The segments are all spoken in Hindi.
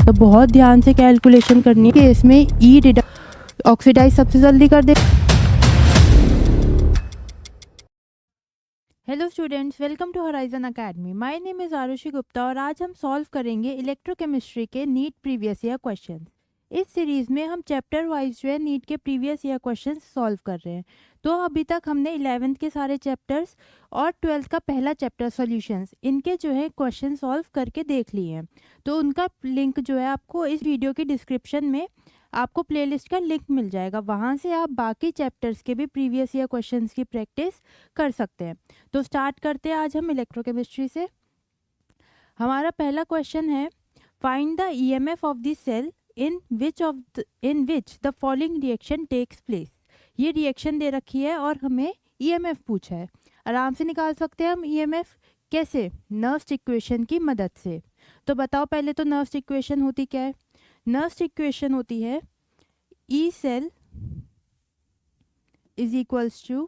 तो बहुत ध्यान से कैलकुलेशन करनी है कि इसमें ई ऑक्सीडाइज सबसे जल्दी कर दे। Hello students, welcome to Horizon Academy. My name is Arushi Gupta और आज हम सॉल्व करेंगे इलेक्ट्रोकेमिस्ट्री के नीट प्रीवियस ईयर क्वेश्चंस। इस सीरीज़ में हम चैप्टर वाइज जो है नीट के प्रीवियस ईयर क्वेश्चंस सॉल्व कर रहे हैं। तो अभी तक हमने 11th के सारे चैप्टर्स और 12th का पहला चैप्टर सॉल्यूशंस इनके जो है क्वेश्चन सॉल्व करके देख लिए हैं। तो उनका लिंक जो है आपको इस वीडियो की डिस्क्रिप्शन में आपको प्लेलिस्ट का लिंक मिल जाएगा, वहाँ से आप बाकी चैप्टर्स के भी प्रीवियस ईयर क्वेश्चंस की प्रैक्टिस कर सकते हैं। तो स्टार्ट करते हैं आज हम इलेक्ट्रोकेमिस्ट्री से। हमारा पहला क्वेश्चन है, find the EMF of the cell in which the following reaction takes place. ये रिएक्शन दे रखी है और हमें ईएमएफ पूछा है। आराम से निकाल सकते हैं हम ईएमएफ। कैसे? नर्व्स इक्वेशन की मदद से। तो बताओ पहले तो नर्व्स इक्वेशन होती क्या है? नर्व्स इक्वेशन होती है E cell is equals to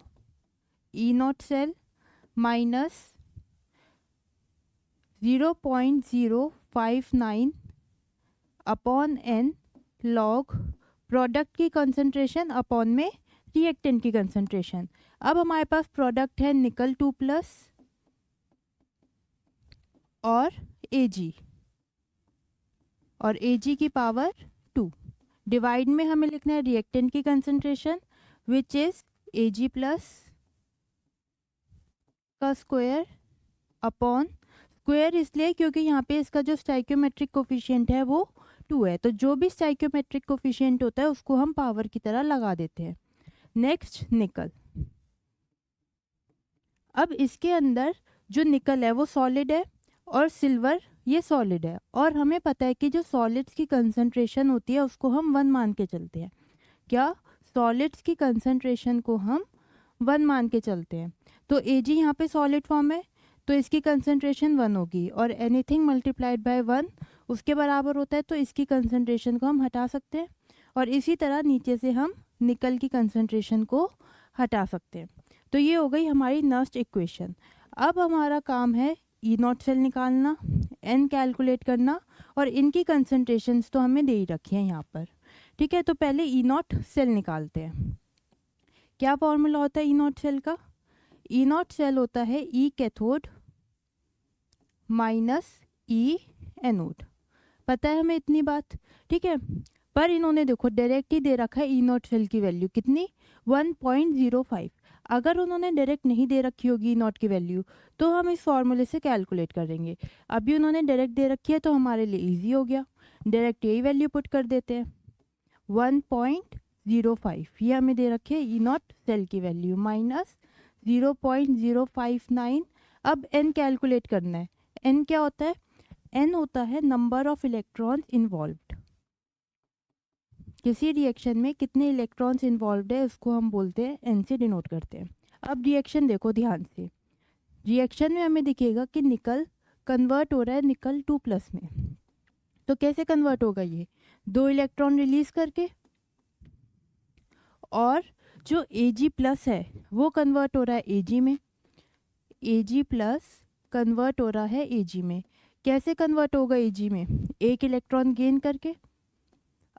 E naught cell minus 0.059 upon n log product की कंसंट्रेशन अपॉन में रिएक्टेंट की कंसंट्रेशन। अब हमारे पास प्रोडक्ट है निकल 2+ और Ag और Ag की पावर 2। डिवाइड में हमें लिखना है रिएक्टेंट की concentration which is Ag plus का स्क्वायर अपॉन स्क्वायर इसलिए क्योंकि यहाँ पे इसका जो स्टाइक्योमेट्रिक कोफिशिएंट है वो 2 है। तो जो भी स्टाइक्योमेट्रिक कोफिशिएंट होता है उसको हम पावर की तरह लगा देते हैं। नेक्स्ट निकल। अब इसके अंदर जो निकल है वो सॉलिड है और सिल्वर ये सॉलिड है, और हमें पता है कि जो सॉलिड्स की कंसंट्रेशन होती है उसको हम 1 मान के चलते हैं। क्या? सॉलिड्स की कंसंट्रेशन को हम 1 मान के चलते हैं। तो Ag यहाँ पे सॉलिड फॉर्म है तो इसकी कंसंट्रेशन 1 होगी, और एनीथिंग मल्टीप्लाइड बाय 1 उसके बराबर होता है, तो इसकी कंसंट्रेशन को हम हटा सकते हैं। और इसी तरह नीचे से हम निकल की कंसंट्रेशन को हटा सकते हैं। तो ये हो गई हमारी नर्व्स इक्वेशन। अब हमारा काम है ई नॉट सेल निकालना, एन कैलकुलेट करना, और इनकी कंसंट्रेशंस तो हमें दे ही रखी हैं यहाँ पर। ठीक है, तो पहले ई नॉट सेल निकालते हैं। क्या फॉर्मूला होता है ई नॉट सेल का? ई नॉट सेल होता है ई कैथोड माइनस ई एनोड। पता है हमें इतनी बात, ठीक है। पर इन्होंने देखो डायरेक्ट ही दे रखा है ई नॉट सेल की वैल्यू कितनी, 1.05। अगर उन्होंने डायरेक्ट नहीं दे रखी होगी ई नॉट की वैल्यू तो हम इस फॉर्मूले से कैलकुलेट करेंगे। अभी उन्होंने डायरेक्ट दे रखी है तो हमारे लिए इजी हो गया, डायरेक्ट यही वैल्यू पुट कर देते हैं। 1.05 ये हमें दे रखी है ई नॉट सेल की वैल्यू माइनस 0.059। अब एन कैलकुलेट करना है। एन क्या होता है? एन होता है नंबर ऑफ इलेक्ट्रॉन्स इन्वॉल्व्ड। किसी रिएक्शन में कितने इलेक्ट्रॉन्स इन्वॉल्व्ड है उसको हम बोलते हैं एन से डिनोट करते हैं। अब रिएक्शन देखो ध्यान से। रिएक्शन में हमें दिखेगा कि निकल कन्वर्ट हो रहा है निकल 2+ में। तो कैसे कन्वर्ट होगा? ये 2 इलेक्ट्रॉन रिलीज करके, और जो Ag+ है वो कन्वर्ट हो रहा है Ag में। Ag+ कन्वर्ट हो रहा है Ag में। कैसे कन्वर्ट होगा Ag में? 1 इलेक्ट्रॉन गेन करके।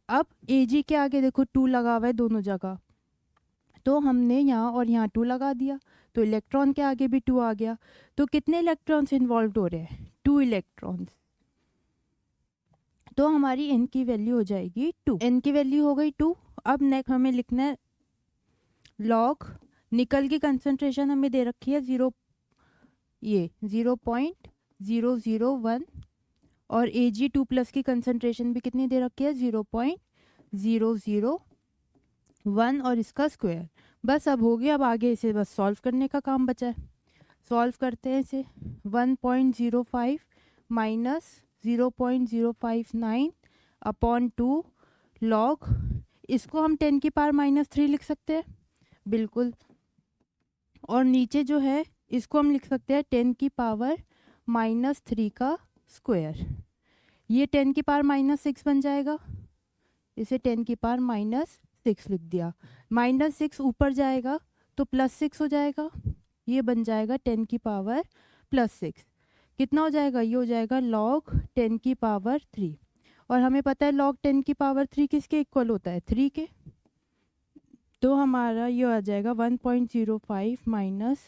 अब Ag के आगे देखो 2 लगा हुआ है दोनों जगह, तो हमने यहाँ और यहाँ 2 लगा दिया, तो इलेक्ट्रॉन के आगे भी 2 आ गया। तो कितने इलेक्ट्रॉन्स इन्वॉल्व हो रहे हैं? 2 इलेक्ट्रॉन्स। तो हमारी n की वैल्यू हो जाएगी 2। n की वैल्यू हो गई 2। अब नेक्स्ट हमें लिखना है लॉग निकल की कंसंट्रेशन हमें दे रखी है 0.001, और Ag2+ की कंसंट्रेशन भी कितनी दे रखी है? 0.001 और इसका स्क्वायर। बस अब हो गया। अब आगे इसे बस सॉल्व करने का काम बचा है। सॉल्व करते हैं इसे। 1.05 माइनस 0.059 अपॉन 2 लॉग, इसको हम 10 की पावर -3 लिख सकते हैं, बिल्कुल। और नीचे जो है इसको हम लिख सकते हैं 10 की पावर -3 का स्क्वायर। ये 10 की पावर -6 बन जाएगा, इसे 10 की पावर -6 लिख दिया। -6 ऊपर जाएगा तो +6 हो जाएगा, ये बन जाएगा 10 की पावर +6। कितना हो जाएगा? ये हो जाएगा log 10 की पावर 3। और हमें पता है log 10 की पावर 3 किसके इक्वल होता है, 3 के। तो हमारा ये आ जाएगा 1.05 माइनस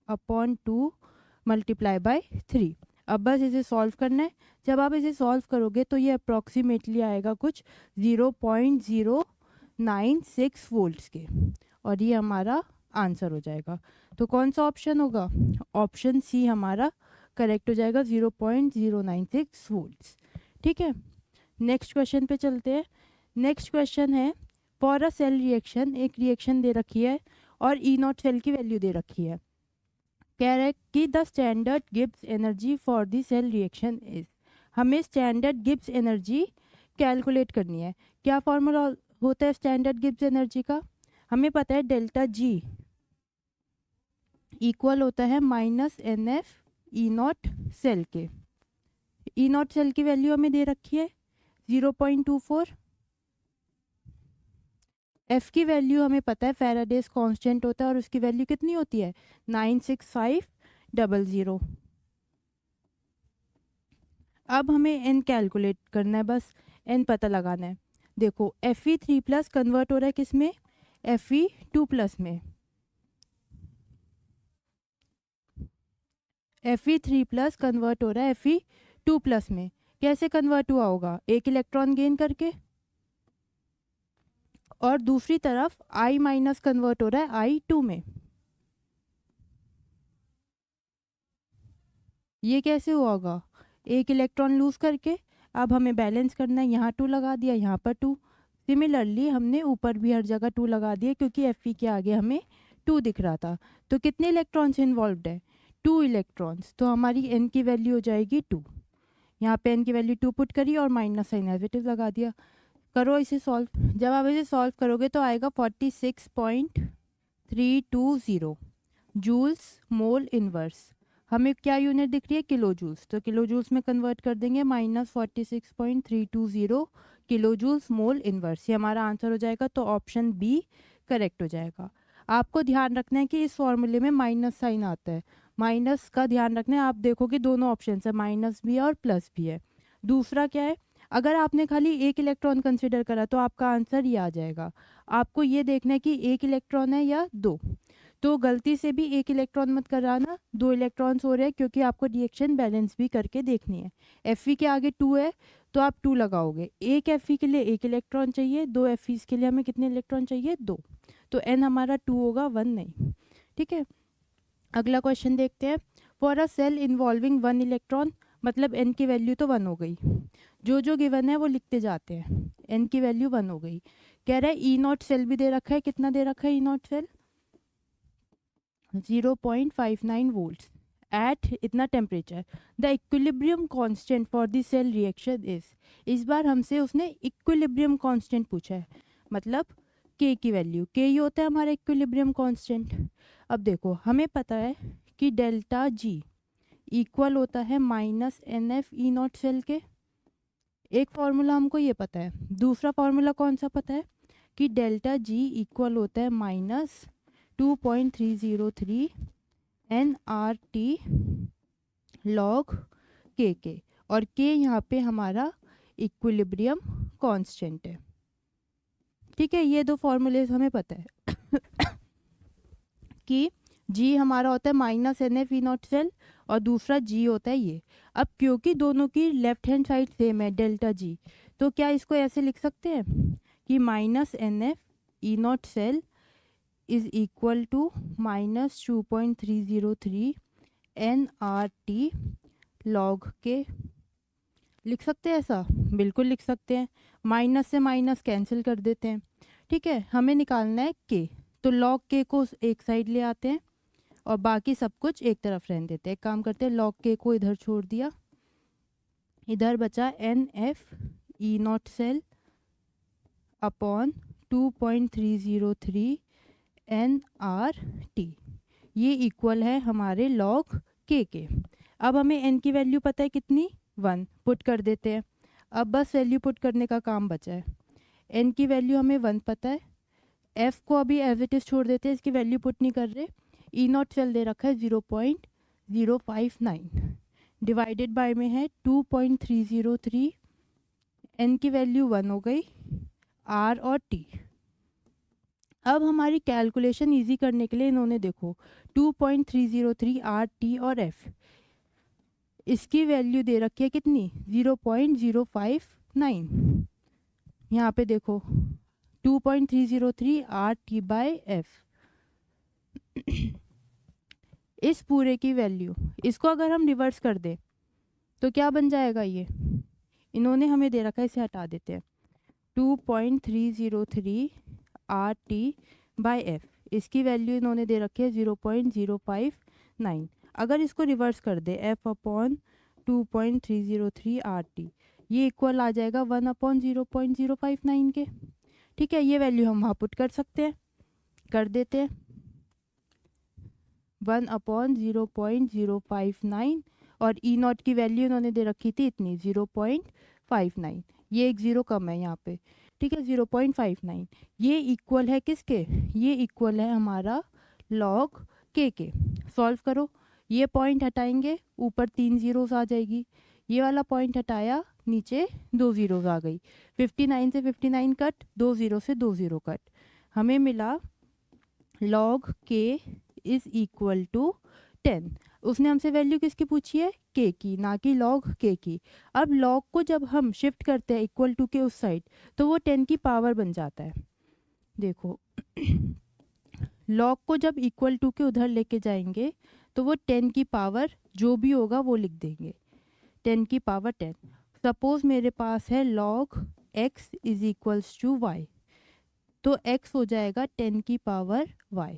अपॉन 2 मल्टीप्लाई बाय 3। अब बस इसे सॉल्व करना है। जब आप इसे सॉल्व करोगे तो ये अप्रॉक्सीमेटली आएगा कुछ 0.096 वोल्ट्स के, और ये हमारा आंसर हो जाएगा। तो कौन सा ऑप्शन होगा, ऑप्शन सी हमारा करेक्ट हो जाएगा, 0.096 वोल्ट्स। ठीक है, नेक्स्ट क्वेश्चन पे चलते हैं। नेक्स्ट क्वेश्चन है, फॉर अ सेल रिएक्शन, एक रिएक्शन दे रखी है और ई नॉट सेल की वैल्यू दे रखी है। कह रहे हैं कि the standard Gibbs energy for the cell reaction is. हमें स्टैंडर्ड गिब्स एनर्जी कैलकुलेट करनी है। क्या फॉर्मूला होता है स्टैंडर्ड गिब्स एनर्जी का, हमें पता है डेल्टा जी इक्वल होता है minus n F E naught cell के। ई नॉट सेल की वैल्यू हमें दे रखी है 0.24। एफ की वैल्यू हमें पता है फैराडेज कांस्टेंट होता है और उसकी वैल्यू कितनी होती है 96500। अब हमें एन कैलकुलेट करना है, बस एन पता लगाना है। देखो Fe3+ कन्वर्ट हो रहा है किस में, Fe2+ में। Fe3+ कन्वर्ट हो रहा है Fe2+ में। कैसे कन्वर्ट हुआ होगा, एक इलेक्ट्रॉन गेन करके, और दूसरी तरफ I- कन्वर्ट हो रहा है I2 में। ये कैसे हुआ होगा, एक इलेक्ट्रॉन लूज करके। अब हमें बैलेंस करना है, यहाँ 2 लगा दिया, यहाँ पर 2। सिमिलरली हमने ऊपर भी हर जगह 2 लगा दिए क्योंकि Fe के आगे हमें 2 दिख रहा था। तो कितने इलेक्ट्रॉन्स इन्वॉल्व्ड है, 2 इलेक्ट्रॉन्स। तो हमारी n की वैल्यू हो जाएगी 2। यहाँ पे n की वैल्यू 2 पुट करी और माइनस साइन नेगेटिव लगा दिया। करो इसे सॉल्व। जब आप इसे सॉल्व करोगे तो आएगा 46.320 जूल्स मोल इनवर्स। हमें क्या यूनिट दिख रही है, किलो जूल्स, तो किलो जूल्स में कन्वर्ट कर देंगे, -46.320 किलो जूल्स मोल इनवर्स। ये हमारा आंसर हो जाएगा। तो ऑप्शन बी करेक्ट हो जाएगा। आपको ध्यान रखना है कि इस फॉर्मूले में माइनस साइन आता है, माइनस का ध्यान रखना है। आप देखोगे दोनों ऑप्शन है, माइनस भी है और प्लस भी है। दूसरा क्या है, अगर आपने खाली एक इलेक्ट्रॉन कंसिडर करा तो आपका आंसर ये आ जाएगा। आपको ये देखना है कि एक इलेक्ट्रॉन है या 2। तो गलती से भी एक इलेक्ट्रॉन मत कराना, 2 इलेक्ट्रॉन्स हो रहे हैं, क्योंकि आपको रिएक्शन बैलेंस भी करके देखनी है। Fe के आगे 2 है तो आप 2 लगाओगे। एक Fe के लिए 1 इलेक्ट्रॉन चाहिए, 2 Fe's के लिए हमें कितने इलेक्ट्रॉन चाहिए, 2। तो n हमारा 2 होगा, 1 नहीं। ठीक है, अगला क्वेश्चन देखते हैं। For a cell involving 1 electron, मतलब n की वैल्यू तो 1 हो गई। जो जो गिवन है वो लिखते जाते हैं। n की वैल्यू 1 हो गई। कह रहा है ई नॉट सेल भी दे रखा है, कितना दे रखा है E naught cell, 0.59 volts at इतना temperature. The equilibrium constant for the cell reaction is. इस बार हमसे उसने इक्विलिब्रियम कांस्टेंट पूछा है, मतलब के की वैल्यू, के ही होता है हमारा इक्विलिब्रियम कांस्टेंट। अब देखो हमें पता है कि डेल्टा जी इक्वल होता है minus n F E naught cell के। एक फार्मूला हमको ये पता है। दूसरा फार्मूला कौन सा पता है, कि डेल्टा जी इक्वल होता है माइनस 2.303 NRT लॉग के। और के यहाँ पे हमारा इक्विलिब्रियम कांस्टेंट है। ठीक है, ये दो फॉर्मूले हमें पता है कि जी हमारा होता है minus n F E naught cell और दूसरा जी होता है ये। अब क्योंकि दोनों की लेफ्ट हैंड साइड सेम है डेल्टा जी, तो क्या इसको ऐसे लिख सकते हैं कि minus n F E naught cell is equal to minus 2.303 NRT log K. लिख सकते हैं ऐसा, बिल्कुल लिख सकते हैं। माइनस से माइनस कैंसिल कर देते हैं। ठीक है, हमें निकालना है के, तो लॉग के को एक साइड ले आते हैं और बाकी सब कुछ एक तरफ रहने देते हैं। एक काम करते हैं, लॉग के को इधर छोड़ दिया, इधर बचा n F E naught cell upon 2.303 NRT, ये इक्वल है हमारे लॉग के। अब हमें n की वैल्यू पता है कितनी, 1 पुट कर देते हैं। अब बस वैल्यू पुट करने का काम बचा है। n की वैल्यू हमें 1 पता है, f को अभी एज इट इज छोड़ देते हैं, इसकी वैल्यू पुट नहीं कर रहे। ई नॉट सेल दे रखा है 0.059। डिवाइडेड बाय में है 2.303, n की वैल्यू 1 हो गई, r और t। अब हमारी कैलकुलेशन इजी करने के लिए इन्होंने देखो 2.303 r t और f, इसकी वैल्यू दे रखी है कितनी 0.059। यहाँ पे देखो 2.303 r t बाय f, इस पूरे की वैल्यू, इसको अगर हम रिवर्स कर दें तो क्या बन जाएगा, ये इन्होंने हमें दे रखा है, इसे हटा देते हैं। 2.303 आर टी बाई एफ, इसकी वैल्यू इन्होंने दे रखी है 0.059। अगर इसको रिवर्स कर दे एफ अपॉन 2.303 आर टी, ये इक्वल आ जाएगा 1 अपॉन 0.059 के। ठीक है, ये वैल्यू हम वहाँ पुट कर सकते हैं, कर देते हैं 1 अपॉन 0.059, और ई नॉट की वैल्यू इन्होंने दे रखी थी इतनी 0.59, ये एक ज़ीरो कम है यहाँ पे। ठीक है, 0.59 ये इक्वल है किसके, ये इक्वल है हमारा लॉग के। सॉल्व करो, ये पॉइंट हटाएंगे ऊपर 3 ज़ीरोज़ आ जाएगी, ये वाला पॉइंट हटाया नीचे 2 ज़ीरोज़ आ गई, 59 से 59 कट, 2 ज़ीरो से 2 ज़ीरो कट, हमें मिला लॉग के इज़ इक्वल टू 10। उसने हमसे वैल्यू किसकी पूछी है, के की, ना कि लॉग के की। अब लॉग को जब हम शिफ्ट करते हैं इक्वल टू के उस साइड तो वो 10 की पावर बन जाता है। देखो लॉग को जब इक्वल टू के उधर लेके जाएंगे तो वो 10 की पावर जो भी होगा वो लिख देंगे, 10 की पावर 10। सपोज मेरे पास है log x is equals to y, तो x हो जाएगा 10 की पावर y।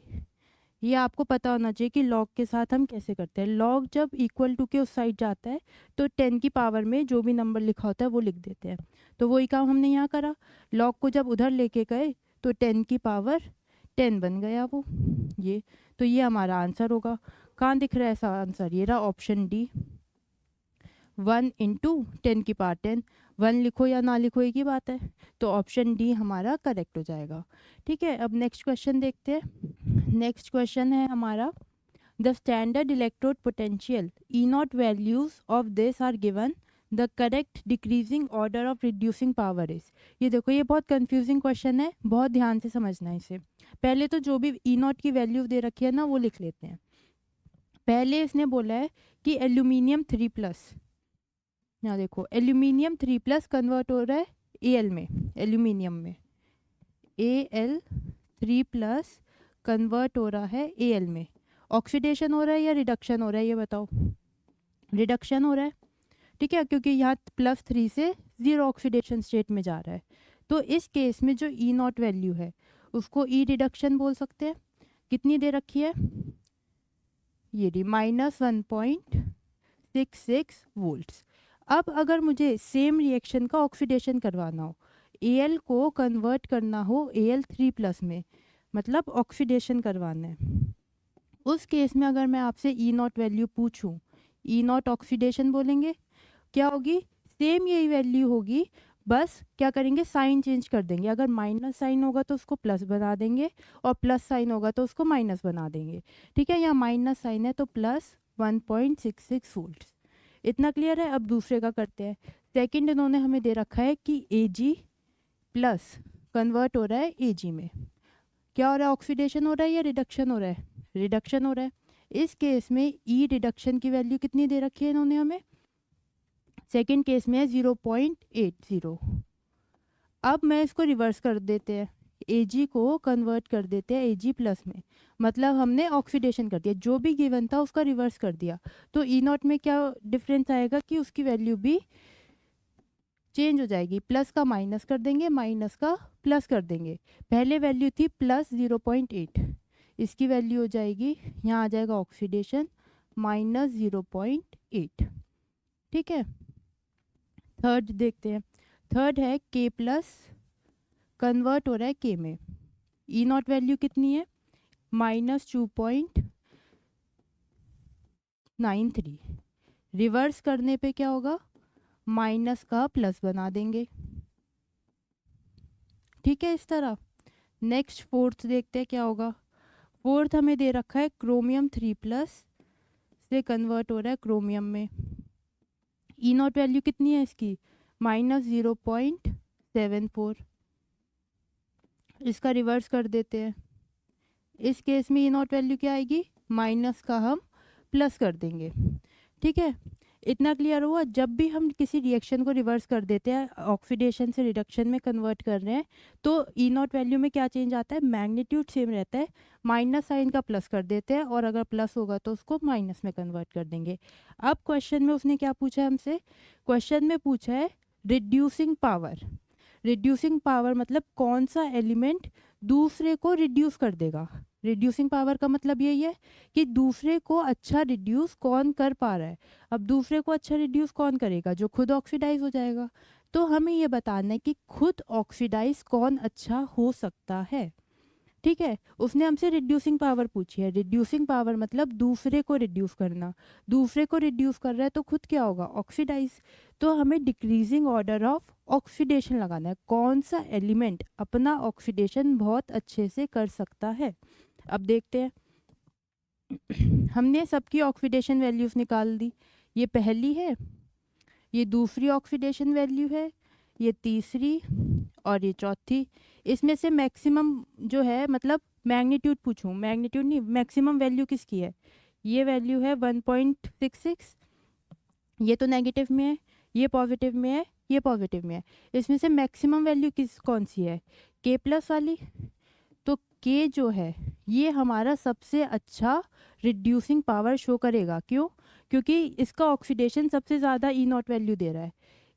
ये आपको पता होना चाहिए कि लॉग के साथ हम कैसे करते हैं। लॉग जब इक्वल टू के उस साइड जाता है तो 10 की पावर में जो भी नंबर लिखा होता है वो लिख देते हैं, तो वही काम हमने यहाँ करा। लॉग को जब उधर लेके गए तो 10 की पावर 10 बन गया वो, ये तो ये हमारा आंसर होगा। कहाँ दिख रहा है ऐसा आंसर, ये रहा ऑप्शन डी, 1 इंटू 10 की पावर 10। 1 लिखो या ना लिखो एक ही बात है, तो ऑप्शन डी हमारा करेक्ट हो जाएगा। ठीक है, अब नेक्स्ट क्वेश्चन देखते हैं। नेक्स्ट क्वेश्चन है हमारा, the standard electrode potential E naught values of this are given, the correct decreasing order of reducing power is. ये देखो ये बहुत कंफ्यूजिंग क्वेश्चन है, बहुत ध्यान से समझना है इसे। पहले तो जो भी ई नॉट की वैल्यू दे रखी है ना वो लिख लेते हैं। पहले इसने बोला है कि एल्यूमिनियम 3+, यहाँ देखो एल्यूमिनियम 3+ कन्वर्ट हो रहा है एल में, एल्यूमिनियम में Al 3+ कन्वर्ट हो रहा है Al में। ऑक्सीडेशन हो रहा है या रिडक्शन हो रहा है, ये बताओ। रिडक्शन हो रहा है, ठीक है, क्योंकि यहाँ +3 से 0 ऑक्सीडेशन स्टेट में जा रहा है। तो इस केस में जो ई नॉट वैल्यू है उसको ई रिडक्शन बोल सकते हैं। कितनी दे रखी है, ये डी -1.66 वोल्ट्स। अब अगर मुझे सेम रिएक्शन का ऑक्सीडेशन करवाना हो, Al को कन्वर्ट करना हो Al3+ में, मतलब ऑक्सीडेशन करवाना है, उस केस में अगर मैं आपसे ई नॉट वैल्यू पूछूं, ई नॉट ऑक्सीडेशन बोलेंगे, क्या होगी, सेम यही वैल्यू होगी, बस क्या करेंगे साइन चेंज कर देंगे। अगर माइनस साइन होगा तो उसको प्लस बना देंगे और प्लस साइन होगा तो उसको माइनस बना देंगे। ठीक है, यहाँ माइनस साइन है तो +1.66 वोल्ट। इतना क्लियर है। अब दूसरे का करते हैं। सेकंड इन्होंने हमें दे रखा है कि Ag+ कन्वर्ट हो रहा है Ag में, क्या हो रहा है, ऑक्सीडेशन हो रहा है या रिडक्शन हो रहा है, रिडक्शन हो रहा है। इस केस में ई रिडक्शन की वैल्यू कितनी दे रखी है इन्होंने हमें, सेकंड केस में है 0.80। अब मैं इसको रिवर्स कर देते हैं, Ag को कन्वर्ट कर देते हैं Ag+ में, मतलब हमने ऑक्सीडेशन कर दिया, जो भी गिवन था उसका रिवर्स कर दिया। तो ई नॉट में क्या डिफरेंस आएगा कि उसकी वैल्यू भी चेंज हो जाएगी, प्लस का माइनस कर देंगे, माइनस का प्लस कर देंगे। पहले वैल्यू थी +0.8, इसकी वैल्यू हो जाएगी, यहाँ आ जाएगा ऑक्सीडेशन -0.8। ठीक है, थर्ड देखते हैं। थर्ड है K+ कन्वर्ट हो रहा है K में, ई नॉट वैल्यू कितनी है, -2.93। रिवर्स करने पे क्या होगा, माइनस का प्लस बना देंगे। ठीक है, इस तरह। नेक्स्ट फोर्थ देखते हैं क्या होगा। फोर्थ हमें दे रखा है क्रोमियम 3+ से कन्वर्ट हो रहा है क्रोमियम में, ई नॉट वैल्यू कितनी है इसकी, -0.74। इसका रिवर्स कर देते हैं। इस केस में ई नॉट वैल्यू क्या आएगी, माइनस का हम प्लस कर देंगे। ठीक है, इतना क्लियर हुआ। जब भी हम किसी रिएक्शन को रिवर्स कर देते हैं, ऑक्सीडेशन से रिडक्शन में कन्वर्ट कर रहे हैं, तो ई नॉट वैल्यू में क्या चेंज आता है, मैग्नीट्यूड सेम रहता है, माइनस साइन का प्लस कर देते हैं, और अगर प्लस होगा तो उसको माइनस में कन्वर्ट कर देंगे। अब क्वेश्चन में उसने क्या पूछा है हमसे, क्वेश्चन में पूछा है रिड्यूसिंग पावर। रिड्यूसिंग पावर मतलब कौन सा एलिमेंट दूसरे को रिड्यूस कर देगा। रिड्यूसिंग पावर का मतलब यही है कि दूसरे को अच्छा रिड्यूस कौन कर पा रहा है। अब दूसरे को अच्छा रिड्यूस कौन करेगा, जो खुद ऑक्सीडाइज हो जाएगा। तो हमें ये बताना है कि खुद ऑक्सीडाइज कौन अच्छा हो सकता है। ठीक है, उसने हमसे रिड्यूसिंग पावर पूछी है। रिड्यूसिंग पावर मतलब दूसरे को रिड्यूस करना। दूसरे को रिड्यूस कर रहा है तो खुद क्या होगा, ऑक्सीडाइज। तो हमें डिक्रीजिंग ऑर्डर ऑफ ऑक्सीडेशन लगाना है, कौन सा एलिमेंट अपना ऑक्सीडेशन बहुत अच्छे से कर सकता है। अब देखते हैं। हमने सबकी ऑक्सीडेशन वैल्यूज निकाल दी। ये पहली है, ये दूसरी ऑक्सीडेशन वैल्यू है, ये तीसरी और ये चौथी। इसमें से मैक्सिमम जो है, मतलब मैग्नीट्यूड पूछूं, मैग्नीट्यूड नहीं, मैक्सिमम वैल्यू किसकी है, ये वैल्यू है 1.66। ये तो नेगेटिव में है, ये पॉजिटिव में है, ये पॉजिटिव में है। इसमें से मैक्सिमम वैल्यू कौन सी है, के प्लस वाली। तो के जो है ये हमारा सबसे अच्छा रिड्यूसिंग पावर शो करेगा। क्यों, क्योंकि इसका ऑक्सीडेशन सबसे ज़्यादा ई नॉट वैल्यू दे रहा है।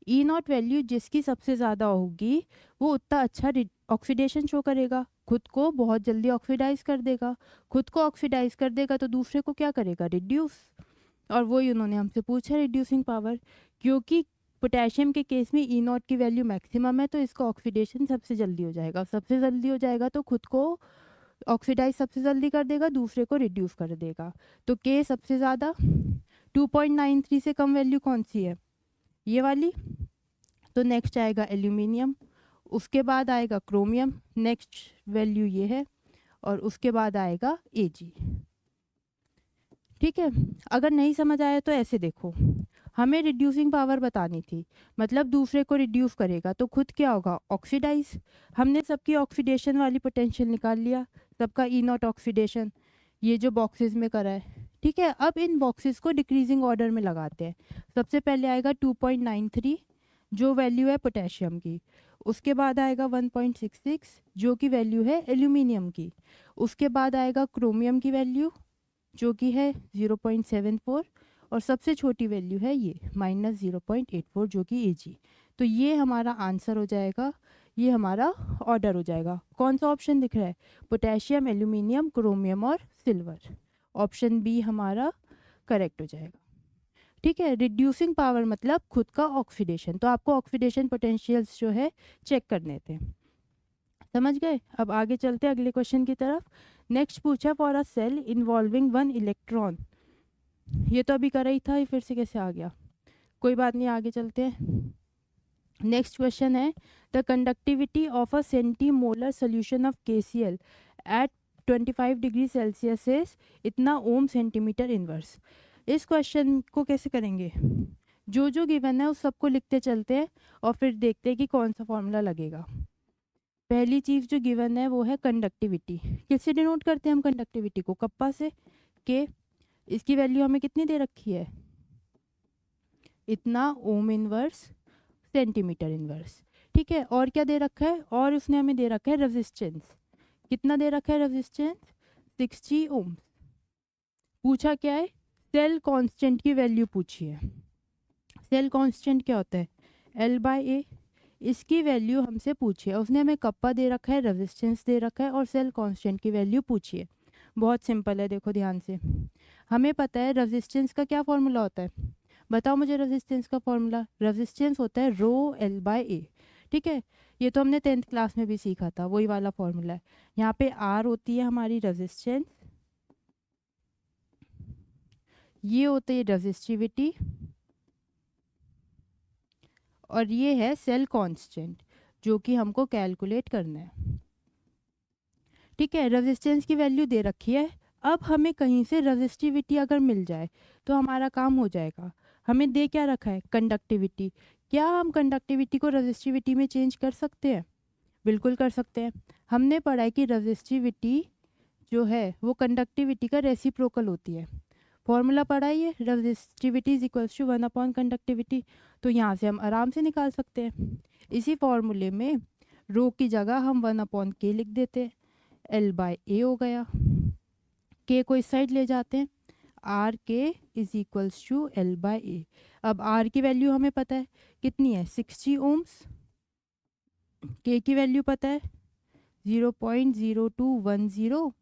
ई नॉट वैल्यू जिसकी सबसे ज़्यादा होगी वो उतना अच्छा ऑक्सीडेशन शो करेगा, खुद को बहुत जल्दी ऑक्सीडाइज कर देगा। खुद को ऑक्सीडाइज कर देगा तो दूसरे को क्या करेगा, रिड्यूस। और वही उन्होंने हमसे पूछा रिड्यूसिंग पावर। क्योंकि पोटेशियम के केस में ई नॉट की वैल्यू मैक्सिमम है, तो इसका ऑक्सीडेशन सबसे जल्दी हो जाएगा। सबसे जल्दी हो जाएगा तो खुद को ऑक्सीडाइज सबसे जल्दी कर देगा, दूसरे को रिड्यूस कर देगा। तो के सबसे ज़्यादा, 2.93 से कम वैल्यू कौन सी है, ये वाली। तो नेक्स्ट आएगा एल्यूमिनियम, उसके बाद आएगा क्रोमियम, नेक्स्ट वैल्यू ये है, और उसके बाद आएगा Ag। ठीक है, अगर नहीं समझ आया तो ऐसे देखो, हमें रिड्यूसिंग पावर बतानी थी, मतलब दूसरे को रिड्यूस करेगा तो खुद क्या होगा, ऑक्सीडाइज। हमने सबकी ऑक्सीडेशन वाली पोटेंशियल निकाल लिया, सबका ई नॉट ऑक्सीडेशन ये जो बॉक्सेस में करा है। ठीक है, अब इन बॉक्सेस को डिक्रीजिंग ऑर्डर में लगाते हैं। सबसे पहले आएगा 2.93 जो वैल्यू है पोटेशियम की, उसके बाद आएगा 1.66 जो कि वैल्यू है एल्यूमिनियम की, उसके बाद आएगा क्रोमियम की वैल्यू जो कि है 0.74, और सबसे छोटी वैल्यू है ये -0.84 जो कि Ag। तो ये हमारा आंसर हो जाएगा, ये हमारा ऑर्डर हो जाएगा। कौन सा ऑप्शन दिख रहा है, पोटेशियम, एल्यूमिनियम, क्रोमियम और सिल्वर। ऑप्शन बी हमारा करेक्ट हो जाएगा। ठीक है, रिड्यूसिंग पावर मतलब खुद का ऑक्सीडेशन। तो आपको ऑक्सीडेशन पोटेंशियल्स जो है चेक करने थे, समझ गए। अब आगे चलते हैं अगले क्वेश्चन की तरफ। नेक्स्ट पूछा for a cell involving 1 electron. ये तो अभी करा ही था, ये फिर से कैसे आ गया, कोई बात नहीं, आगे चलते हैं। नेक्स्ट क्वेश्चन है the conductivity of a centimolar solution of KCl at 25 degree Celsius is इतना ओम सेंटीमीटर इनवर्स। इस क्वेश्चन को कैसे करेंगे, जो जो गिवन है उस सबको लिखते चलते हैं और फिर देखते हैं कि कौन सा फॉर्मूला लगेगा। पहली चीज़ जो गिवन है वो है कंडक्टिविटी। किससे डिनोट करते हैं हम कंडक्टिविटी को, कप्पा से, के। इसकी वैल्यू हमें कितनी दे रखी है, इतना ओम इनवर्स सेंटीमीटर इनवर्स। ठीक है, और क्या दे रखा है, और उसने हमें दे रखा है रेजिस्टेंस। कितना दे रखा है रेजिस्टेंस, 60 ओम। पूछा क्या है, सेल कांस्टेंट की वैल्यू पूछी है। सेल कांस्टेंट क्या होता है, L/A। इसकी वैल्यू हमसे पूछी है, उसने हमें कप्पा दे रखा है, रेजिस्टेंस दे रखा है और सेल कांस्टेंट की वैल्यू पूछी है। बहुत सिंपल है, देखो ध्यान से। हमें पता है रेजिस्टेंस का क्या फॉर्मूला होता है, बताओ मुझे रेजिस्टेंस का फॉर्मूला। रेजिस्टेंस होता है ρL/A। ठीक है, ये तो हमने 10th क्लास में भी सीखा था, वही वाला फॉर्मूला है। यहाँ पे R होती है हमारी रेजिस्टेंस, ये होती है रेजिस्टिविटी, और ये है सेल कांस्टेंट जो कि हमको कैलकुलेट करना है। ठीक है, रेजिस्टेंस की वैल्यू दे रखी है। अब हमें कहीं से रेजिस्टिविटी अगर मिल जाए तो हमारा काम हो जाएगा। हमें दे क्या रखा है, कंडक्टिविटी। क्या हम कंडक्टिविटी को रेजिस्टिविटी में चेंज कर सकते हैं? बिल्कुल कर सकते हैं। हमने पढ़ा है कि रेजिस्टिविटी जो है वो कंडक्टिविटी का रेसिप्रोकल होती है। फॉर्मूला पढ़ा है ये, रेजिस्टिविटी इज इक्वल्स टू 1/कंडक्टिविटी। तो यहाँ से हम आराम से निकाल सकते हैं। इसी फॉर्मूले में रो की जगह हम 1/k लिख देते हैं, L/A हो गया। के को इस साइड ले जाते हैं, आर के इज इक्वल्स टू L/A। अब आर की वैल्यू हमें पता है कितनी है, 60 ओम्स। के की वैल्यू पता है 0.0210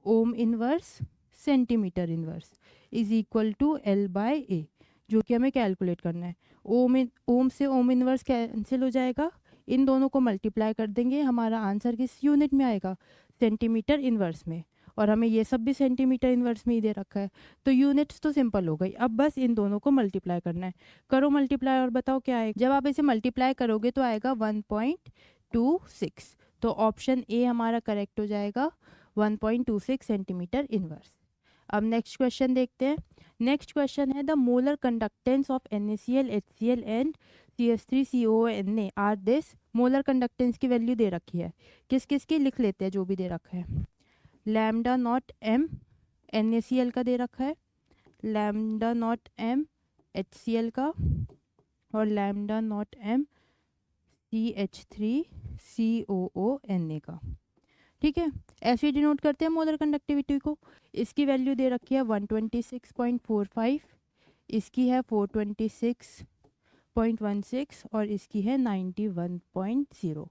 ohm inverse centimetre inverse is equal to L/A, जो कि हमें कैलकुलेट करना है। ओम से ओम इनवर्स कैंसिल हो जाएगा, इन दोनों को मल्टीप्लाई कर देंगे, हमारा आंसर किस यूनिट में आएगा, सेंटीमीटर इनवर्स में। और हमें ये सब भी सेंटीमीटर इनवर्स में ही दे रखा है, तो यूनिट्स तो सिंपल हो गई। अब बस इन दोनों को मल्टीप्लाई करना है। करो मल्टीप्लाई और बताओ क्या आएगा। जब आप इसे मल्टीप्लाई करोगे तो आएगा 1.26। तो ऑप्शन ए हमारा करेक्ट हो जाएगा, 1.26 सेंटीमीटर इनवर्स। अब नेक्स्ट क्वेश्चन देखते हैं। नेक्स्ट क्वेश्चन है the molar conductance of NaCl, HCl and CH3COONa are this. Molar conductance की वैल्यू दे रखी है, किस किस की लिख लेते हैं जो भी दे रखा है। लैम्डा नॉट m NaCl का दे रखा है, लैम्डा नॉट m HCl का, और लैम्डा नॉट m CH3COONa का। ठीक है, ऐसे डिनोट करते हैं मोलर कंडक्टिविटी को। इसकी वैल्यू दे रखी है 126.45, इसकी है 426.16 और इसकी है 91.0।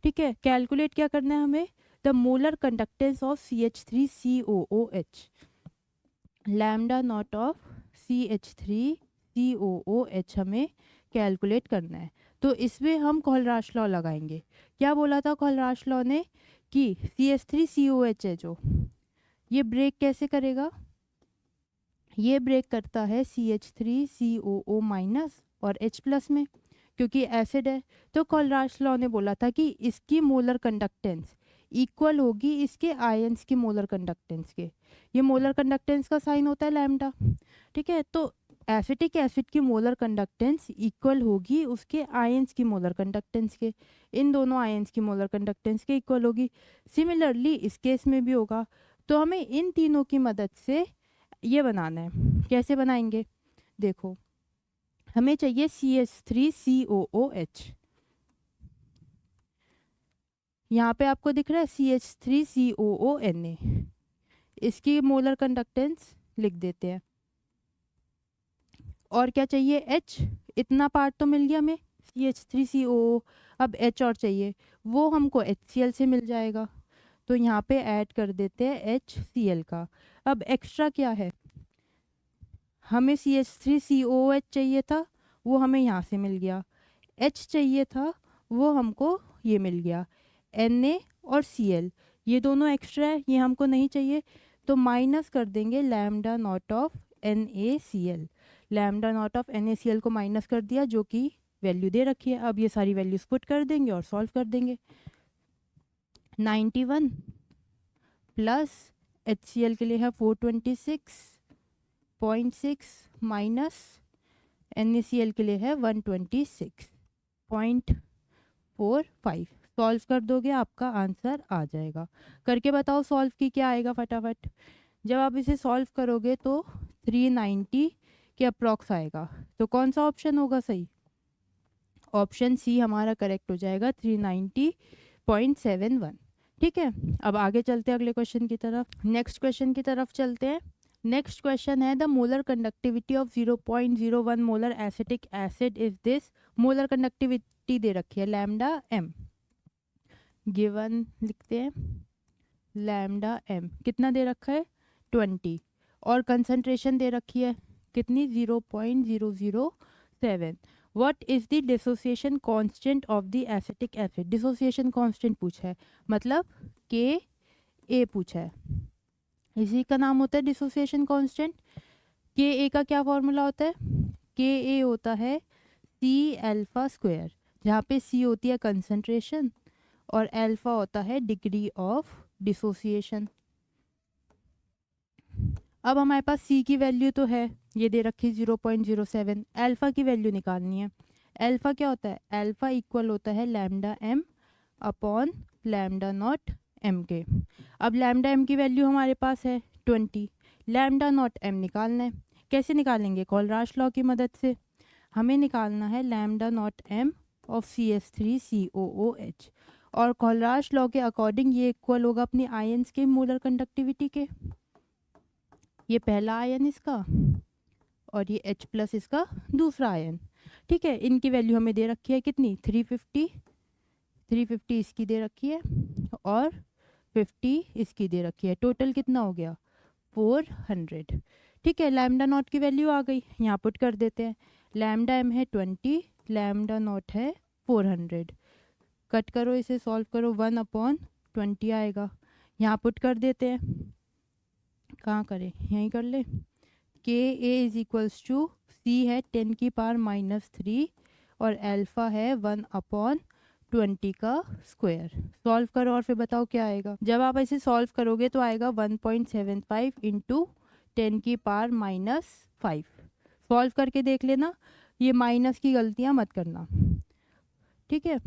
ठीक है, कैलकुलेट क्या करना है हमें, the molar conductance of CH3COOH। Lambda naught of CH3COOH हमें कैलकुलेट करना है। तो इसमें हम कोलराश लॉ लगाएंगे। क्या बोला था कोलराश लॉ ने कि CH3COH है जो, ये ब्रेक कैसे करेगा, ये ब्रेक करता है CH3COO माइनस और H प्लस में, क्योंकि एसिड है। तो कोलराश लॉ ने बोला था कि इसकी मोलर कंडक्टेंस इक्वल होगी इसके आयंस की मोलर कंडक्टेंस के। ये मोलर कंडक्टेंस का साइन होता है लैम्डा। ठीक है, तो एसिटिक एसिड की मोलर कंडक्टेंस इक्वल होगी उसके आयंस की मोलर कंडक्टेंस के, इन दोनों आयंस की मोलर कंडक्टेंस के इक्वल होगी। सिमिलरली इस केस में भी होगा। तो हमें इन तीनों की मदद से ये बनाना है। कैसे बनाएंगे, देखो हमें चाहिए CH3COOH। यहाँ पे आपको दिख रहा है CH3COONa, इसकी मोलर कंडक्टेंस लिख देते हैं। और क्या चाहिए, H, इतना पार्ट तो मिल गया हमें CH3COO। अब H और चाहिए, वो हमको HCl से मिल जाएगा। तो यहाँ पे ऐड कर देते हैं HCl का। अब एक्स्ट्रा क्या है, हमें CH3COOH चाहिए था, वो हमें यहाँ से मिल गया। H चाहिए था, वो हमको ये मिल गया। Na और Cl ये दोनों एक्स्ट्रा है, ये हमको नहीं चाहिए, तो माइनस कर देंगे lambda naught of NaCl। Lambda naught of NaCl को माइनस कर दिया, जो कि वैल्यू दे रखी है। अब ये सारी वैल्यूज पुट कर देंगे और सॉल्व कर देंगे। 91 प्लस HCl के लिए है 426.6 माइनस NaCl के लिए है 126.45। सॉल्व कर दोगे आपका आंसर आ जाएगा। करके बताओ सॉल्व की क्या आएगा फटाफट। जब आप इसे सॉल्व करोगे तो 390 के अप्रॉक्स आएगा। तो कौन सा ऑप्शन होगा सही, ऑप्शन सी हमारा करेक्ट हो जाएगा, 390.71। ठीक है, अब आगे चलते हैं अगले क्वेश्चन की तरफ। नेक्स्ट क्वेश्चन की तरफ चलते हैं। नेक्स्ट क्वेश्चन है the molar conductivity of 0.01 molar acetic acid is this. Molar conductivity दे रखी है लैम्डा m, गिवन लिखते हैं लैम्डा m कितना दे रखा है 20, और कंसंट्रेशन दे रखी है कितनी 0.007। What is the dissociation constant of the acetic acid. Dissociation constant पूछा है, मतलब Ka पूछा है, इसी का नाम होता है डिसोसिएशन कांस्टेंट। Ka का क्या फॉर्मूला होता है, Ka होता है C अल्फा स्क्वायर, जहाँ पे C होती है कंसंट्रेशन और अल्फा होता है डिग्री ऑफ डिसोसिएशन। अब हमारे पास सी की वैल्यू तो है, ये दे रखी 0.07। अल्फ़ा की वैल्यू निकालनी है। अल्फ़ा क्या होता है? अल्फ़ा इक्वल होता है lambda m upon lambda naught m के। अब लैम्डा एम की वैल्यू हमारे पास है 20, लैम्डा नॉट एम निकालना है। कैसे निकालेंगे? कोलराश लॉ की मदद से। हमें निकालना है lambda naught M of CH3COOH, और कोलराश लॉ के अकॉर्डिंग ये इक्वल होगा अपनी आयंस के मोलर कंडक्टिविटी के। ये पहला आयन इसका और ये H प्लस इसका दूसरा आयन। ठीक है, इनकी वैल्यू हमें दे रखी है कितनी? 350 इसकी दे रखी है और 50 इसकी दे रखी है। टोटल कितना हो गया? 400। ठीक है, लैम्डा नॉट की वैल्यू आ गई, यहाँ पुट कर देते हैं। लैम्डा एम है 20, लैम्डा नॉट है 400। कट करो, इसे सॉल्व करो, 1/20 आएगा, यहाँ पुट कर देते हैं। कहाँ करें? यहीं कर ले। के ए इज इक्वल्स टू सी है 10⁻³ और अल्फ़ा है 1/20 का स्क्वायर। सॉल्व करो और फिर बताओ क्या आएगा। जब आप इसे सॉल्व करोगे तो आएगा 1.75 इंटू 10⁻⁵। सॉल्व करके देख लेना, ये माइनस की गलतियाँ मत करना। ठीक है,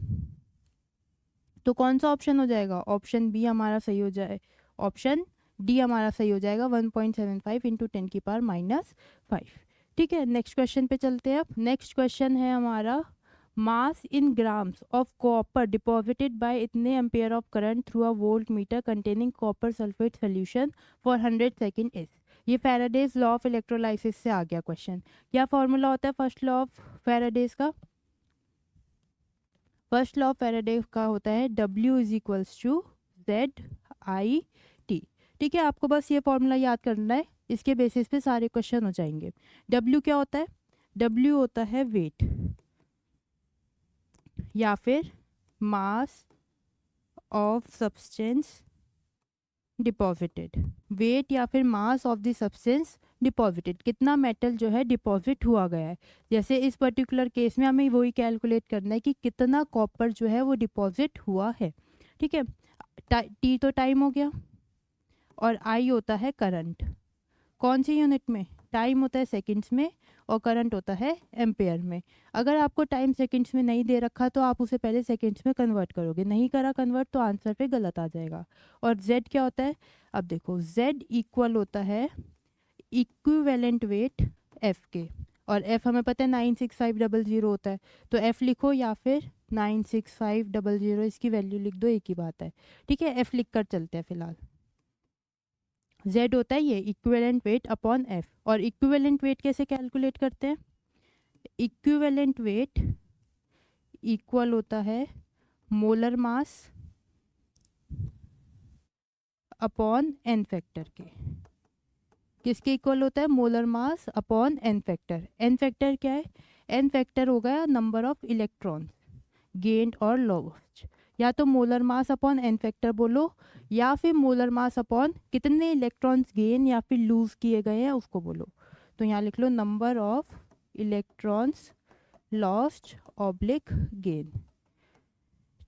तो कौन सा ऑप्शन हो जाएगा? ऑप्शन बी हमारा सही हो जाए, ऑप्शन डी हमारा सही हो जाएगा, 1.75 इंटू 10⁻⁵। ठीक है, नेक्स्ट क्वेश्चन पे चलते हैं। अब नेक्स्ट क्वेश्चन है हमारा, mass in grams of copper deposited by इतने ampere of current through a voltmeter containing copper sulphate solution for 100 second is. ये फैराडेज लॉ ऑफ इलेक्ट्रोलाइसिस से आ गया क्वेश्चन। क्या फॉर्मूला होता है फर्स्ट लॉ ऑफ फैराडेज का? फर्स्ट लॉ ऑफ फैराडे का होता है W is equals to ZIT। ठीक है, आपको बस ये फॉर्मूला याद करना है, इसके बेसिस पे सारे क्वेश्चन हो जाएंगे। W क्या होता है? W होता है वेट या फिर mass of substance deposited. Weight या फिर mass of the substance deposited, कितना मेटल जो है डिपॉजिट हुआ गया है। जैसे इस पर्टिकुलर केस में हमें वही कैलकुलेट करना है कि कितना कॉपर जो है वो डिपॉजिट हुआ है। ठीक है, टी तो टाइम हो गया और आई होता है करंट। कौन सी यूनिट में? टाइम होता है सेकंड्स में और करंट होता है एम्पेयर में। अगर आपको टाइम सेकंड्स में नहीं दे रखा तो आप उसे पहले सेकंड्स में कन्वर्ट करोगे, नहीं करा कन्वर्ट तो आंसर पे गलत आ जाएगा। और Z क्या होता है? अब देखो, Z इक्वल होता है इक्विवेलेंट वेट F के, और F हमें पता है 96500 होता है, तो F लिखो या फिर 96500, इसकी वैल्यू लिख दो, एक ही बात है। ठीक है, F लिख कर चलते हैं फिलहाल। Z होता है ये इक्विवेलेंट वेट अपॉन F, और इक्विवेलेंट वेट कैसे कैलकुलेट करते हैं? इक्विवेलेंट वेट इक्वल होता है molar mass upon n factor के। किसके इक्वल होता है? Molar mass upon n factor. n factor क्या है? n फैक्टर हो गया नंबर ऑफ इलेक्ट्रॉन्स गेन्ड और लॉस्ट। या तो molar mass upon n factor बोलो, या फिर मोलर मास अपॉन कितने इलेक्ट्रॉन्स गेन या फिर लूज किए गए हैं उसको बोलो। तो यहाँ लिख लो number of electrons lost oblique gain.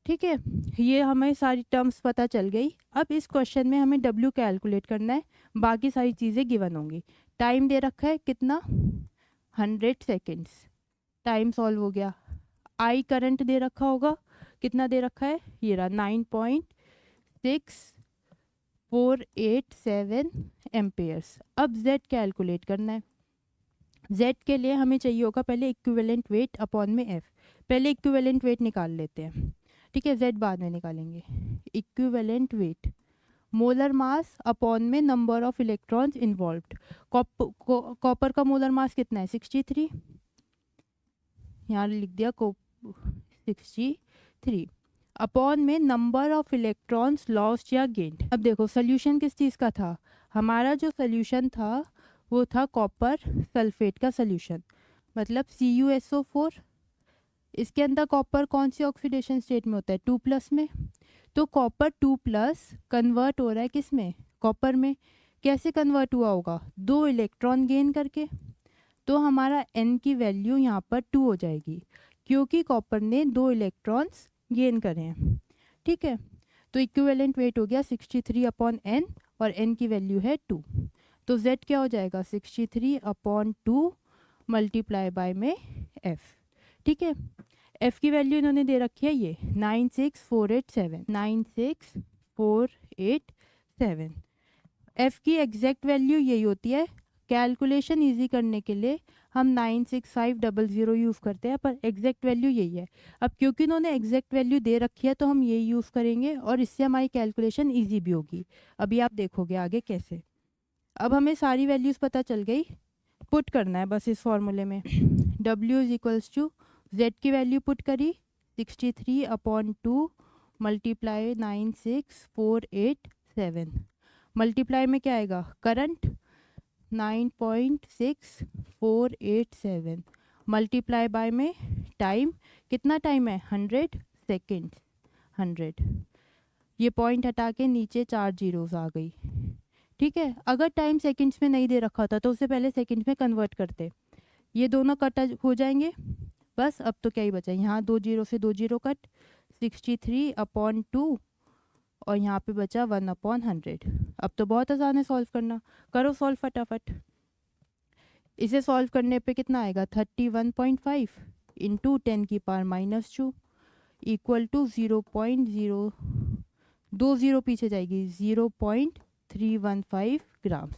ठीक है, ये हमें सारी टर्म्स पता चल गई। अब इस क्वेश्चन में हमें W कैलकुलेट करना है, बाकी सारी चीज़ें गिवन होंगी। टाइम दे रखा है कितना? 100 सेकेंड्स। टाइम सॉल्व हो गया। आई करंट दे रखा होगा, कितना दे रखा है? ये रहा 9.6487 एम्पेयर्स। अब Z कैलकुलेट करना है। Z के लिए हमें चाहिए होगा पहले इक्विवेलेंट वेट अपॉन में F। पहले इक्विवेलेंट वेट निकाल लेते हैं। ठीक है, Z बाद में निकालेंगे। Equivalent weight molar mass upon में number of electrons involved. Copper का मोलर मास कितना है? 63, यहाँ लिख दिया 63 अपॉन में नंबर ऑफ इलेक्ट्रॉन्स लॉस्ट या गेन्ड। अब देखो सोल्यूशन किस चीज़ का था? हमारा जो सोल्यूशन था वो था कॉपर सल्फेट का सोल्यूशन, मतलब CuSO4। इसके अंदर कॉपर कौन सी ऑक्सीडेशन स्टेट में होता है? 2+ में। तो कॉपर 2+ कन्वर्ट हो रहा है किस में? कॉपर में। कैसे कन्वर्ट हुआ होगा? 2 इलेक्ट्रॉन गेन करके। तो हमारा N की वैल्यू यहाँ पर 2 हो जाएगी, क्योंकि कॉपर ने 2 इलेक्ट्रॉन्स गेन करे हैं। ठीक है, तो इक्विवेलेंट वेट हो गया 63 अपॉन N और N की वैल्यू है 2। तो z क्या हो जाएगा 63/2 मल्टीप्लाई बाय में f। ठीक है, f की वैल्यू इन्होंने दे रखी है ये 96487 f की एग्जैक्ट वैल्यू यही होती है। कैलकुलेशन इजी करने के लिए हम 96500 यूज़ करते हैं, पर एग्जैक्ट वैल्यू यही है। अब क्योंकि इन्होंने एग्जैक्ट वैल्यू दे रखी है तो हम यही यूज़ करेंगे और इससे हमारी कैलकुलेशन इजी भी होगी। अभी आप देखोगे आगे कैसे। अब हमें सारी वैल्यूज़ पता चल गई, पुट करना है बस इस फॉर्मूले में। w is equals to z की वैल्यू पुट करी 63/2 मल्टीप्लाई 96487 मल्टीप्लाई में क्या आएगा करंट 9.6487 मल्टीप्लाई बाय में टाइम, कितना टाइम है 100 सेकेंड 100, ये पॉइंट हटा के नीचे 4 जीरोस आ गई। ठीक है, अगर टाइम सेकंड्स में नहीं दे रखा था तो उसे पहले सेकंड्स में कन्वर्ट करते, ये दोनों कट हो जाएंगे। बस अब तो क्या ही बचा, यहाँ 2 जीरो से 2 जीरो कट 63/2 और यहाँ पे बचा 1/100। अब तो बहुत आसान है सॉल्व करना, करो सॉल्व फटाफट। इसे सॉल्व करने पे कितना आएगा 31.5 इंटू 10 की पावर -2 इक्वल टू 0.0, 2 जीरो पीछे जाएगी 0.315 ग्राम्स।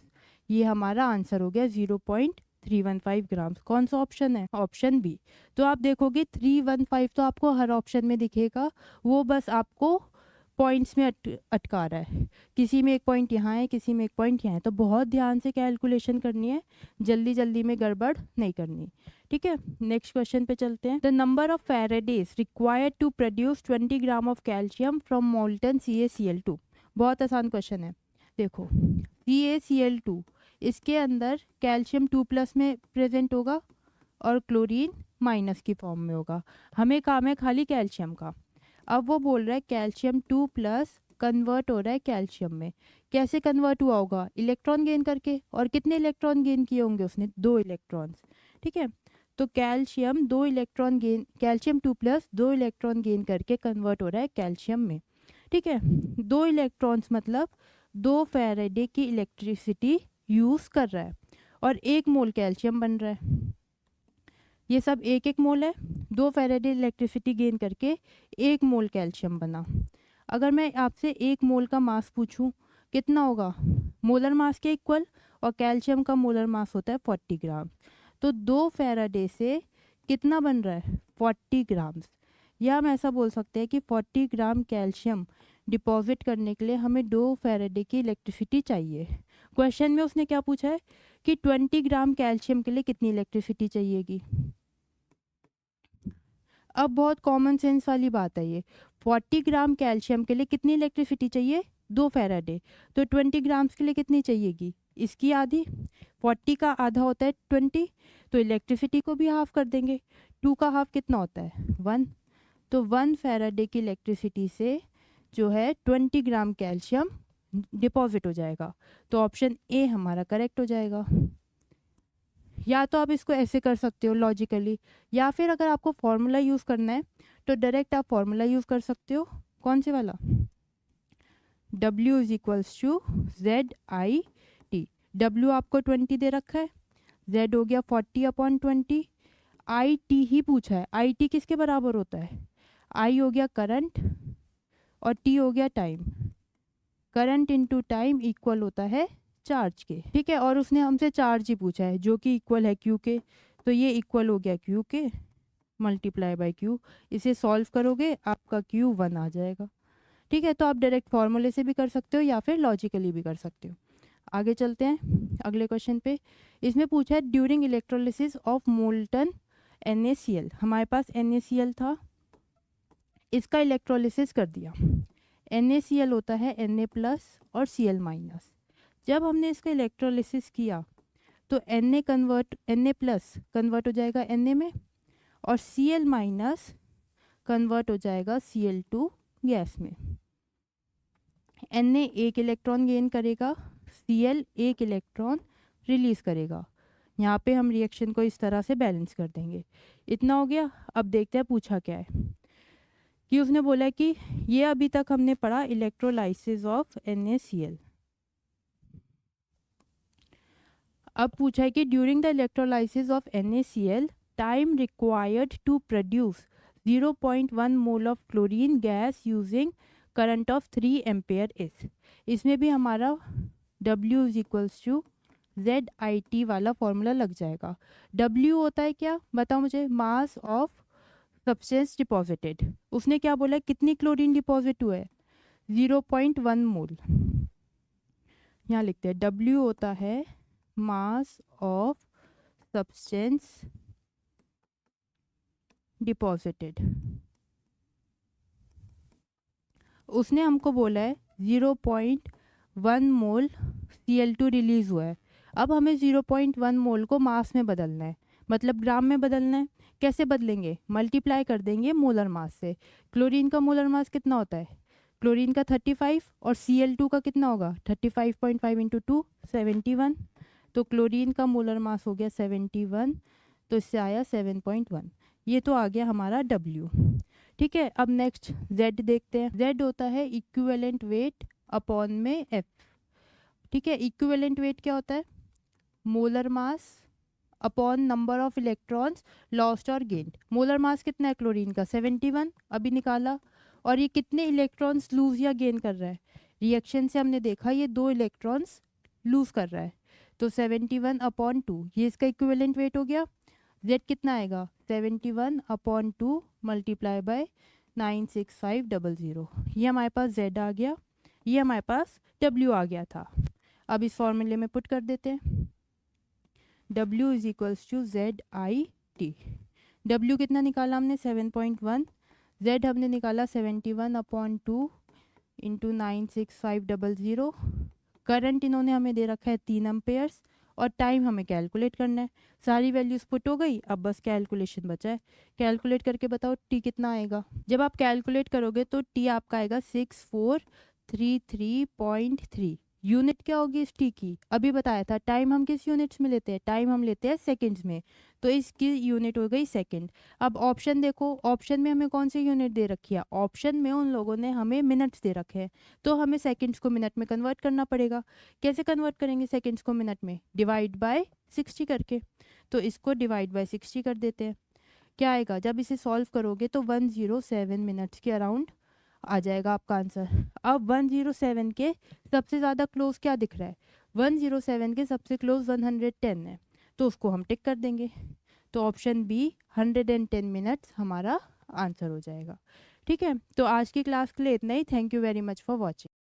ये हमारा आंसर हो गया 0.315 ग्राम्स। कौन सा ऑप्शन है, ऑप्शन बी। तो आप देखोगे 315 तो आपको हर ऑप्शन में दिखेगा, वो बस आपको पॉइंट्स में अटका रहा है, किसी में एक पॉइंट यहाँ है किसी में एक पॉइंट यहाँ है। तो बहुत ध्यान से कैलकुलेशन करनी है, जल्दी जल्दी में गड़बड़ नहीं करनी। ठीक है, नेक्स्ट क्वेश्चन पे चलते हैं। The number of faradays required to produce 20 gram of calcium from molten CaCl2। बहुत आसान क्वेश्चन है। देखो CaCl2, इसके अंदर कैल्शियम 2+ में प्रेजेंट होगा और क्लोरीन माइनस की फॉर्म में होगा। हमें काम है खाली कैल्शियम का। अब वो बोल रहा है कैल्शियम 2+ कन्वर्ट हो रहा है कैल्शियम में। कैसे कन्वर्ट हुआ होगा, इलेक्ट्रॉन गेन करके। और कितने इलेक्ट्रॉन गेन किए होंगे उसने, 2 इलेक्ट्रॉन्स। ठीक है, तो calcium 2 electron gain, calcium 2+ 2 electron gain करके कन्वर्ट हो रहा है कैल्शियम में। ठीक है, 2 इलेक्ट्रॉन्स मतलब 2 फैराडे की इलेक्ट्रिसिटी यूज़ कर रहा है और 1 मोल कैल्शियम बन रहा है। ये सब 1-1 मोल है, 2 फैराडे इलेक्ट्रिसिटी गेन करके 1 मोल कैल्शियम बना। अगर मैं आपसे 1 मोल का मास पूछूं कितना होगा, मोलर मास के इक्वल, और कैल्शियम का मोलर मास होता है 40 ग्राम। तो 2 फैराडे से कितना बन रहा है 40 ग्राम्स। या हम ऐसा बोल सकते हैं कि 40 ग्राम कैल्शियम डिपॉजिट करने के लिए हमें 2 फैराडे की इलेक्ट्रिसिटी चाहिए। क्वेश्चन में उसने क्या पूछा है कि 20 ग्राम कैल्शियम के लिए कितनी इलेक्ट्रिसिटी चाहिएगी। अब बहुत कॉमन सेंस वाली बात है ये, 40 ग्राम कैल्शियम के लिए कितनी इलेक्ट्रिसिटी चाहिए 2 फैराडे, तो 20 ग्राम्स के लिए कितनी चाहिएगी, इसकी आधी। 40 का आधा होता है 20, तो इलेक्ट्रिसिटी को भी हाफ कर देंगे। 2 का हाफ कितना होता है 1, तो 1 फैराडे की इलेक्ट्रिसिटी से जो है 20 ग्राम कैल्शियम डिपॉजिट हो जाएगा। तो ऑप्शन ए हमारा करेक्ट हो जाएगा। या तो आप इसको ऐसे कर सकते हो लॉजिकली, या फिर अगर आपको फॉर्मूला यूज़ करना है तो डायरेक्ट आप फॉर्मूला यूज़ कर सकते हो। कौन से वाला, W is equals to ZIT। W आपको 20 दे रखा है, Z हो गया 40/20, IT ही पूछा है। IT किसके बराबर होता है, I हो गया करंट और T हो गया time. Current into time equal होता है चार्ज के। ठीक है, और उसने हमसे चार्ज ही पूछा है जो कि इक्वल है Q के, तो ये इक्वल हो गया Q के मल्टीप्लाई बाय Q। इसे सॉल्व करोगे आपका Q 1 आ जाएगा। ठीक है, तो आप डायरेक्ट फॉर्मूले से भी कर सकते हो या फिर लॉजिकली भी कर सकते हो। आगे चलते हैं अगले क्वेश्चन पे। इसमें पूछा है during electrolysis of molten NaCl। हमारे पास NaCl था, इसका इलेक्ट्रोलिसिस कर दिया। NaCl होता है Na+ और Cl-। जब हमने इसका इलेक्ट्रोलिसिस किया तो Na+ कन्वर्ट हो जाएगा Na में और Cl- कन्वर्ट हो जाएगा Cl2 गैस में। Na 1 इलेक्ट्रॉन गेन करेगा, Cl 1 इलेक्ट्रॉन रिलीज करेगा। यहाँ पे हम रिएक्शन को इस तरह से बैलेंस कर देंगे। इतना हो गया। अब देखते हैं पूछा क्या है कि उसने बोला कि ये अभी तक हमने पढ़ा इलेक्ट्रोलाइसिस ऑफ NaCl। अब पूछा है कि during the electrolysis of NaCl time required to produce 0.1 mole of chlorine gas using current of 3 ampere is. इसमें भी हमारा W is equals to ZIT वाला फॉर्मूला लग जाएगा। W होता है क्या, बताओ मुझे, मास ऑफ सब्सटेंस डिपॉजिटेड। उसने क्या बोला, कितनी क्लोरीन डिपॉजिट हुआ है, 0.1 मोल। यहाँ लिखते हैं W होता है मास ऑफ सब्सटेंस डिपॉजिटेड। उसने हमको बोला है 0.1 मोल Cl2 रिलीज हुआ है। अब हमें 0.1 मोल को मास में बदलना है, मतलब ग्राम में बदलना है। कैसे बदलेंगे, मल्टीप्लाई कर देंगे मोलर मास से। क्लोरीन का मोलर मास कितना होता है, क्लोरीन का 35 और Cl2 का कितना होगा 35.5 इंटू 2 71। तो क्लोरीन का मोलर मास हो गया 71, तो इससे आया 7.1। ये तो आ गया हमारा W। ठीक है, अब नेक्स्ट Z देखते हैं। Z होता है इक्विवेलेंट वेट अपॉन में F। ठीक है, इक्विवेलेंट वेट क्या होता है, molar mass upon number of electrons lost और गेन्ड। मोलर मास कितना है क्लोरीन का 71 अभी निकाला, और ये कितने इलेक्ट्रॉन्स लूज या गेन कर रहा है, रिएक्शन से हमने देखा ये 2 इलेक्ट्रॉन्स लूज कर रहा है। तो 71 अपॉन 2 ये इसका इक्विवेलेंट वेट हो गया। Z कितना आएगा 71 अपॉन 2 मल्टीप्लाई बाय 96500। ये हमारे पास Z आ गया, ये हमारे पास W आ गया था। अब इस फॉर्मूले में पुट कर देते हैं, W is equals to ZIT। W कितना निकाला हमने 7.1, Z हमने निकाला 71 अपॉन 2 इंटू 96500। करंट इन्होंने हमें दे रखा है 3 एम्पेयर्स, और टाइम हमें कैलकुलेट करना है। सारी वैल्यूज पुट हो गई, अब बस कैलकुलेशन बचा है। कैलकुलेट करके बताओ T कितना आएगा। जब आप कैलकुलेट करोगे तो T आपका आएगा 6433.3। यूनिट क्या होगी इस T की, अभी बताया था। टाइम हम किस यूनिट्स में लेते हैं, टाइम हम लेते हैं सेकंड्स में, तो इसकी यूनिट हो गई सेकंड। अब ऑप्शन देखो, ऑप्शन में हमें कौन सी यूनिट दे रखी है, ऑप्शन में उन लोगों ने हमें मिनट्स दे रखे हैं, तो हमें सेकंड्स को मिनट में कन्वर्ट करना पड़ेगा। कैसे कन्वर्ट करेंगे सेकंड्स को मिनट में, डिवाइड बाय 60 करके। तो इसको डिवाइड बाय 60 कर देते हैं। क्या आएगा, जब इसे सॉल्व करोगे तो 107 मिनट्स के अराउंड आ जाएगा आपका आंसर। अब 107 के सबसे ज़्यादा क्लोज क्या दिख रहा है, 107 के सबसे क्लोज 110 है, तो उसको हम टिक कर देंगे। तो ऑप्शन बी 110 मिनट्स हमारा आंसर हो जाएगा। ठीक है, तो आज की क्लास के लिए इतना ही। Thank you very much for watching.